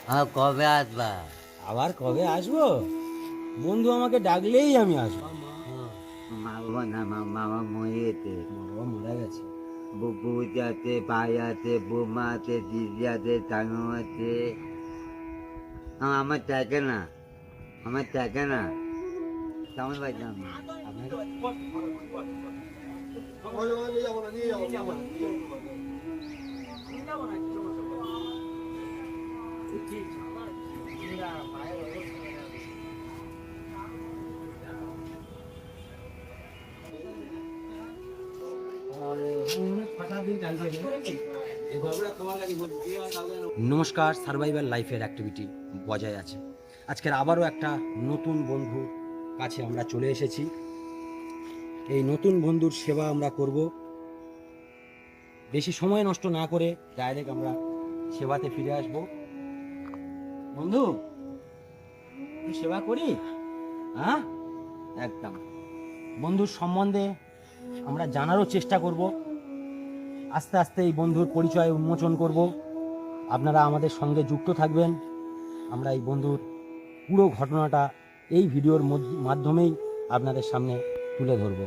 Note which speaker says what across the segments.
Speaker 1: কবে আসবা?
Speaker 2: আবার কবে আসবো? বন্ধু আমাকে ডাকলেই আমি আসবো।
Speaker 1: মা বাবা না, মামা মরে গেছে।
Speaker 2: মা বাবা মারা গেছে।
Speaker 1: বৌদি আছে, ভাই আছে, বৌমা আছে, দিদি আছে, টানু আছে। আমার থাকে না, আমার থাকে না। কেমন পাইতাম
Speaker 2: নমস্কার, সার্ভাইভাল লাইফের অ্যাক্টিভিটি বজায় আছে। আজকের আবারও একটা নতুন বন্ধু কাছে আমরা চলে এসেছি। এই নতুন বন্ধুর সেবা আমরা করব। বেশি সময় নষ্ট না করে ডাইরেক্ট আমরা সেবাতে ফিরে আসব। বন্ধু, তুই সেবা করি? হ্যাঁ, একদম। বন্ধুর সম্বন্ধে আমরা জানারও চেষ্টা করব। আস্তে আস্তে এই বন্ধুর পরিচয় উন্মোচন করব। আপনারা আমাদের সঙ্গে যুক্ত থাকবেন। আমরা এই বন্ধুর পুরো ঘটনাটা এই ভিডিওর মাধ্যমেই আপনাদের সামনে তুলে ধরব।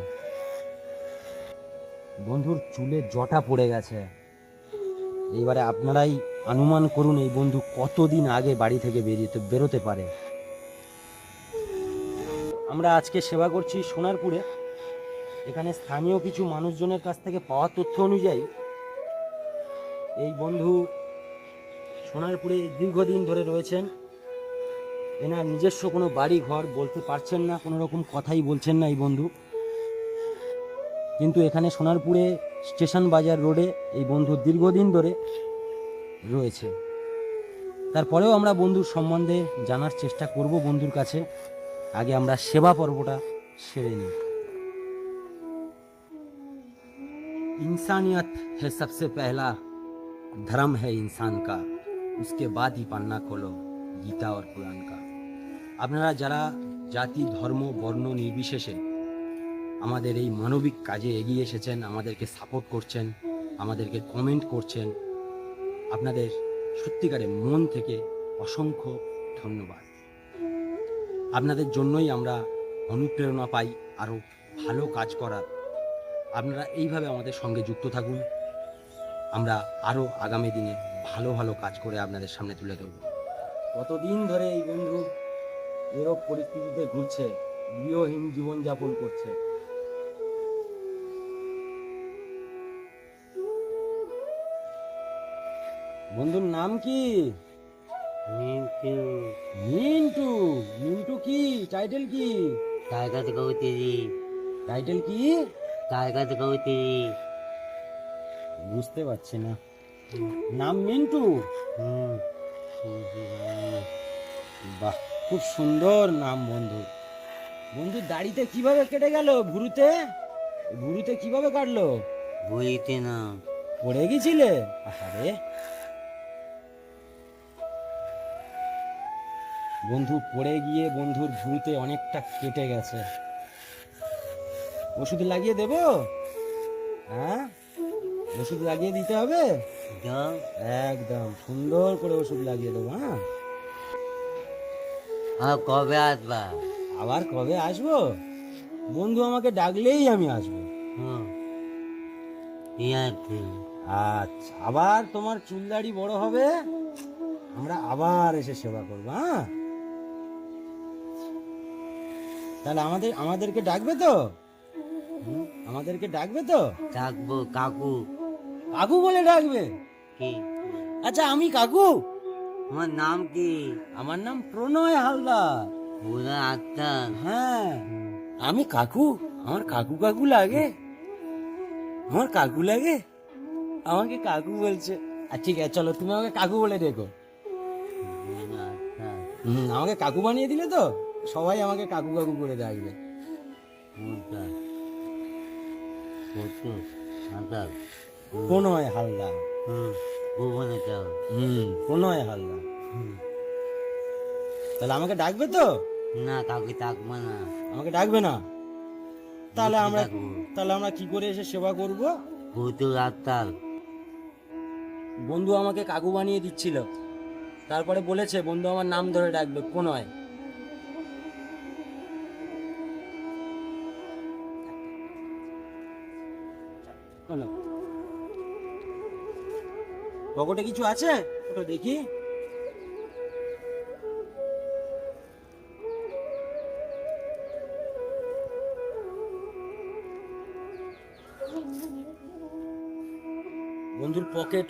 Speaker 2: বন্ধুর চুলে জটা পড়ে গেছে। এইবারে আপনারাই অনুমান করুন এই বন্ধু কতদিন আগে বাড়ি থেকে বেরোতে পারে। আমরা আজকে সেবা করছি সোনারপুরে। এখানে স্থানীয় কিছু মানুষজনের কাছ থেকে পাওয়া তথ্য অনুযায়ী এই বন্ধু সোনারপুরে দীর্ঘদিন ধরে রয়েছেন। এনার নিজস্ব কোনো বাড়ি ঘর বলতে পারছেন না, কোনো রকম কথাই বলছেন না এই বন্ধু। কিন্তু এখানে সোনারপুরে স্টেশন বাজার রোডে এই বন্ধু দীর্ঘদিন ধরে রয়েছে। তারপরেও আমরা বন্ধুর সম্বন্ধে জানার চেষ্টা করব বন্ধুর কাছে। আগে আমরা সেবা পর্বটা সেরে নিই। इंसानियत है सबसे पहला धर्म है इंसान का, उसके बाद ही पन्ना खोलो गीता और कुरान का। আপনারা যারা জাতি ধর্ম বর্ণ নির্বিশেষে আমাদের এই মানবিক কাজে এগিয়ে এসেছেন, আমাদেরকে সাপোর্ট করছেন, আমাদেরকে কমেন্ট করছেন, আপনাদের সত্যিকারে মন থেকে অসংখ্য ধন্যবাদ। আপনাদের জন্যই আমরা অনুপ্রেরণা পাই আরও ভালো কাজ করার। আপনারা এইভাবে আমাদের সঙ্গে যুক্ত থাকুন। আমরা আরও আগামী দিনে ভালো ভালো কাজ করে আপনাদের সামনে তুলে ধরব। কতদিন ধরে এই বন্ধু এরূপ পরিস্থিতিতে ঘুরছে, গৃহহীন জীবনযাপন করছে। বন্ধুর নাম কি?
Speaker 1: মিন্টু।
Speaker 2: মিন্টু। মিন্টু কি টাইটেল কি?
Speaker 1: টাইগার গৌতিরি।
Speaker 2: টাইটেল কি?
Speaker 1: টাইগার গৌতিরি।
Speaker 2: বুঝতে পারছি না। নাম মিন্টু। বাহ, খুব সুন্দর নাম বন্ধু। বন্ধু দাড়িতে কিভাবে কেটে গেল? ভুরুতে ভুরুতে কিভাবে কাটলো?
Speaker 1: বইতে না।
Speaker 2: পড়ে গেছিলে? আরে বন্ধু পড়ে গিয়ে বন্ধুর ভুরুতে অনেকটা কেটে গেছে। ওষুধ লাগিয়ে দেব? হ্যাঁ, ওষুধ লাগিয়ে দিতে হবে।
Speaker 1: যাও।
Speaker 2: একদম সুন্দর করে ওষুধ লাগিয়ে দেবো। হ্যাঁ,
Speaker 1: কবে আসবা?
Speaker 2: আবার কবে আসবো? বন্ধু আমাকে ডাকলেই আমি আসবো।
Speaker 1: ঠিক আছে।
Speaker 2: আচ্ছা, আবার তোমার চুলদাড়ি বড় হবে, আমরা আবার এসে সেবা করবো। হ্যাঁ, তাহলে আমাদেরকে ডাকবে তো? আমাদেরকে ডাকবে তো?
Speaker 1: ডাকবো কাকু।
Speaker 2: কাকু বলে ডাকবে?
Speaker 1: কি?
Speaker 2: আচ্ছা, আমি কাকু?
Speaker 1: আমার নাম কি?
Speaker 2: আমার নাম প্রণয় হালদার।
Speaker 1: পুরা আত্মা।
Speaker 2: হ্যাঁ, আমি কাকু? আমার কাকু কাকু লাগে? আমার কাকু লাগে? আমাকে কাকু বলছে। আর ঠিক আছে, চলো তুমি আমাকে কাকু বলে দেখো। আমাকে কাকু বানিয়ে দিলে তো সবাই আমাকে কাকু কাকু করে ডাকবে। প্রণয় হালদার। প্রণয় হালদার। তাহলে আমাকে ডাকবে তো?
Speaker 1: না, কাউকে ডাকবো না।
Speaker 2: আমাকে ডাকবে না? তাহলে আমরা কি করে এসে সেবা করব?
Speaker 1: ভূতুর আত্মার।
Speaker 2: বন্ধু আমাকে কাকু বানিয়ে দিচ্ছিল, তারপরে বলেছে বন্ধু আমার নাম ধরে ডাকবে, কোনয়। বলো, পকেটে কিছু আছে ওটা দেখি। বন্ধুর পকেট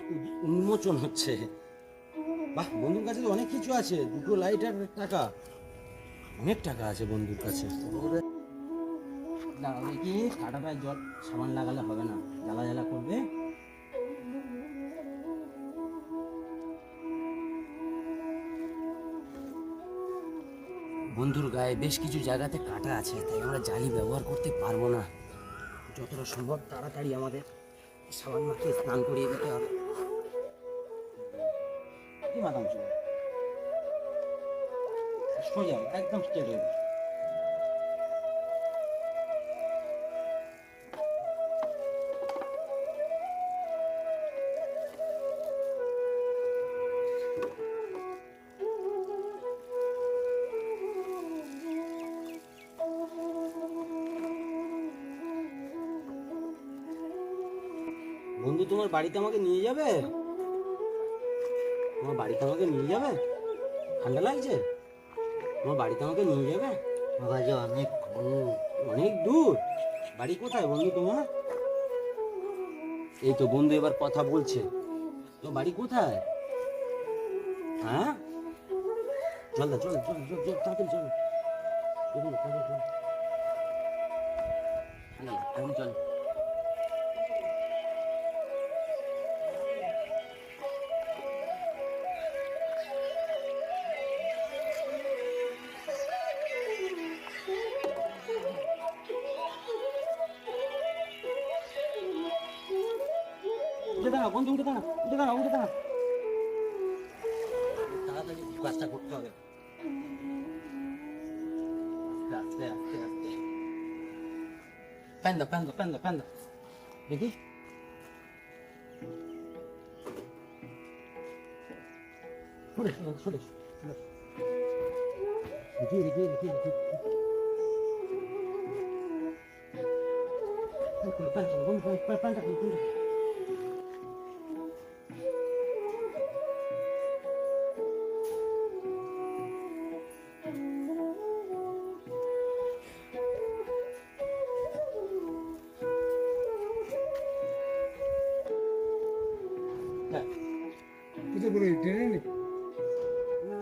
Speaker 2: উন্মোচন হচ্ছে। বাহ, বন্ধুর কাছে তো অনেক কিছু আছে, দুটো লাইট আর টাকা, অনেক টাকা আছে বন্ধুর কাছে। দাঁড়াও দেখি, কাটাটায় জল সাবান লাগালে হবে না, জ্বালা জ্বালা করবে। বন্ধুর গায়ে বেশ কিছু জায়গাতে কাটা আছে, তাই আমরা জালি ব্যবহার করতে পারবো না। যতটা সম্ভব তাড়াতাড়ি আমাদের সাবান মাখিয়ে স্নান করিয়ে দিতে হবে। কি মাথাম সোজা একদম স্ট্রেট হয়ে যাবে। বন্ধু তোমার বাড়িতে আমাকে নিয়ে যাবে? তোমার বাড়িতে আমাকে নিয়ে যাবে? ঠান্ডা লাগছে? তোমার বাড়িতে আমাকে নিয়ে যাবে?
Speaker 1: বাবা যে অনেক
Speaker 2: অনেক দূর। বাড়ি কোথায় বন্ধু তোমার? এই তো বন্ধু এবার কথা বলছে। তোমার বাড়ি কোথায়? হ্যাঁ, চল না, চল চল চল চল তাড়াতাড়ি চল। এখন চল। উঠে দাঁড়া বন্ধু, উঠে দাঁড়া, উঠে দাঁড়া, উঠে দাঁড়া। তাড়াতাড়ি কাজটা করতে হবে। আস্তে আস্তে আস্তে। প্যান দাও, প্যান দাও, প্যান দাও, প্যান দাও। দেখি সরে সরে সরে সরে। দেখি দেখি দেখি দেখি। প্যানটা বন্ধু, প্যানটা খুলো, প্যানটা।
Speaker 3: কিছু করে ট্রেনে নি
Speaker 2: না,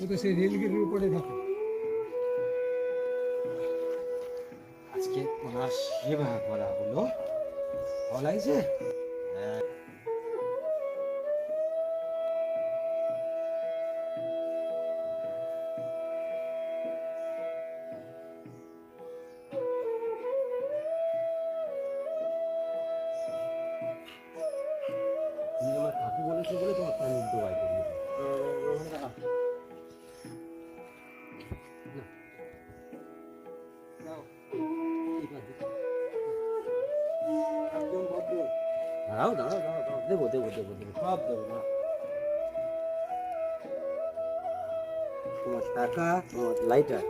Speaker 3: ও তো সেই রেলগেটের উপরে থাকে।
Speaker 2: আজকে ওনার সেবা করা হলো, ভালো লাগছে? তুমি আমার কাকু বলেছো বলে তোমার প্যান দোয়াই করিয়ে দিই। ঠিক আছে।
Speaker 3: একদম ভদ্র।
Speaker 2: দাঁড়াও দাঁড়াও দাঁড়াও দাঁড়াও, দেবো দেবো দেবো দেবো, সব দেবো না। তোমার টাকা, তোমার লাইটার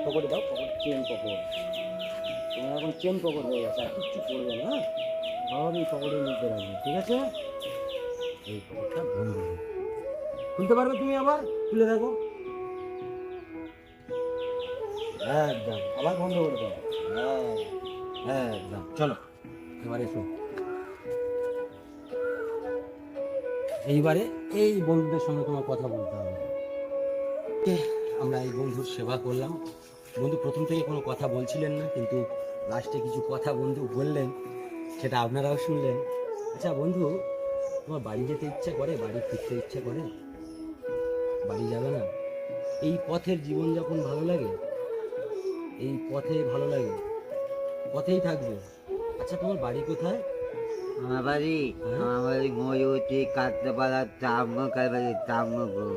Speaker 2: পকেটে দাও, পকেট চেন পকেট। তোমার এখন চেন পকেট হয়ে গেছে, আর কিচ্ছু পড়বে না। সব এই পকেটের মধ্যে রাখবে, ঠিক আছে? এই পকেটটা বন্ধ হবে। খুলতে পারবে তুমি আবার? খুলে রাখো। একদম, আবার বন্ধ করে দাও। হ্যাঁ একদম, চলো এবার এসো। এইবারে এই বন্ধুদের সঙ্গে তোমার কথা বলতে হবে। আমরা এই বন্ধুর সেবা করলাম। বন্ধু প্রথম থেকে কোনো কথা বলছিলেন না, কিন্তু লাস্টে কিছু কথা বন্ধু বললেন, সেটা আপনারাও শুনলেন। আচ্ছা বন্ধু, তোমার বাড়ি যেতে ইচ্ছা করে? বাড়ি ফিরতে ইচ্ছা করে? বাড়ি যাবে না? এই পথের জীবনযাপন ভালো লাগে? এই পথে ভালো লাগে? পথেই থাকবে? আচ্ছা তোমার বাড়ি কোথায়?
Speaker 1: আমার বাড়ি ময়ূরটি কাটতে পাড়া তাম্য কার বাড়ি তাম্য গো।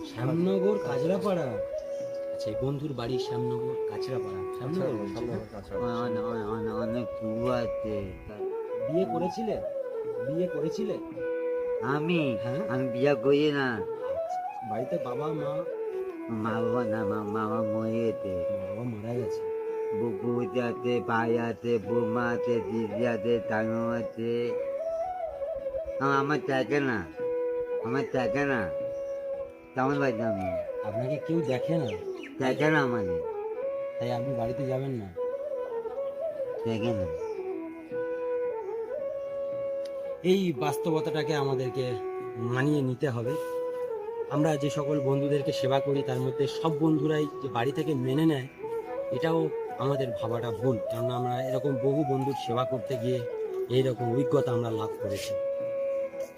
Speaker 2: শ্যামনগর কাজরাপাড়া। আচ্ছা এই বন্ধুর বাড়ির শ্যামনগর কাছড়াপাড়া শ্যামনগর বলছেন না?
Speaker 1: অনেক পুরো আছে।
Speaker 2: বিয়ে করেছিলে? বিয়ে করেছিলে?
Speaker 1: আমি
Speaker 2: হ্যাঁ।
Speaker 1: আমি বিয়ে করি না।
Speaker 2: বাড়িতে বাবা মা?
Speaker 1: মা বাবা না, মামা মরে গেছে।
Speaker 2: বাবা মারা গেছে।
Speaker 1: বুবু আছে, ভাই আছে, বৌমা আছে, দিদি আছে, দানু আছে। আমার থাকে না, আমার থাকে না। কেমন বাড়ি আমি
Speaker 2: আপনাকে কেউ দেখে না,
Speaker 1: থাকে না, আমাদের
Speaker 2: তাই আপনি বাড়িতে যাবেন না?
Speaker 1: থাকে না।
Speaker 2: এই বাস্তবতাটাকে আমাদেরকে মানিয়ে নিতে হবে। আমরা যে সকল বন্ধুদেরকে সেবা করি তার মধ্যে সব বন্ধুরাই যে বাড়ি থেকে মেনে নেয় এটাও আমাদের ভাবাটা ভুল, কারণ আমরা এরকম বহু বন্ধুর সেবা করতে গিয়ে এইরকম অভিজ্ঞতা আমরা লাভ করেছি।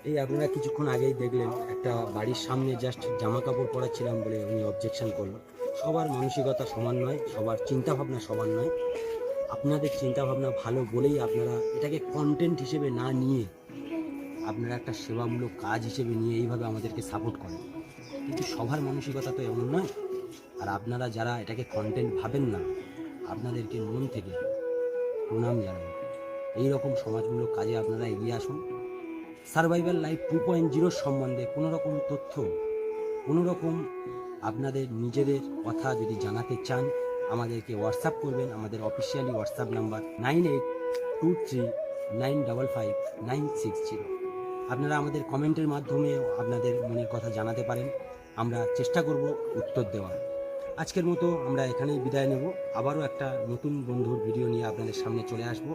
Speaker 2: এই আপনারা কিছুক্ষণ আগেই দেখলেন একটা বাড়ির সামনে জাস্ট জামা কাপড় পরাচ্ছিলাম বলে উনি অবজেকশন করলো। সবার মানসিকতা সমান নয়, সবার চিন্তাভাবনা সমান নয়। আপনাদের চিন্তাভাবনা ভালো বলেই আপনারা এটাকে কন্টেন্ট হিসেবে না নিয়ে আপনারা একটা সেবামূলক কাজ হিসেবে নিয়ে এইভাবে আমাদেরকে সাপোর্ট করেন, কিন্তু সবার মানসিকতা তো এমন নয়। আর আপনারা যারা এটাকে কন্টেন্ট ভাবেন না, আপনাদেরকে মন থেকে প্রণাম জানাই। এইরকম সমাজমূলক কাজে আপনারা এগিয়ে আসুন। সার্ভাইভাল লাইফ 2.0 সম্বন্ধে কোনো রকম তথ্য, কোনো রকম আপনাদের নিজেদের কথা যদি জানাতে চান আমাদেরকে হোয়াটসঅ্যাপ করবেন। আমাদের অফিসিয়ালি হোয়াটসঅ্যাপ নাম্বার 9823955960। আপনারা আমাদের কমেন্টের মাধ্যমে আপনাদের মনের কথা জানাতে পারেন, আমরা চেষ্টা করব উত্তর দেওয়ার। আজকের মতো আমরা এখানেই বিদায় নেব। আবারও একটা নতুন বন্ধুর ভিডিও নিয়ে আপনাদের সামনে চলে আসব।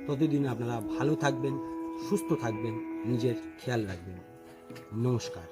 Speaker 2: ততদিন আপনারা ভালো থাকবেন, সুস্থ থাকবেন, নিজের খেয়াল রাখবেন। নমস্কার।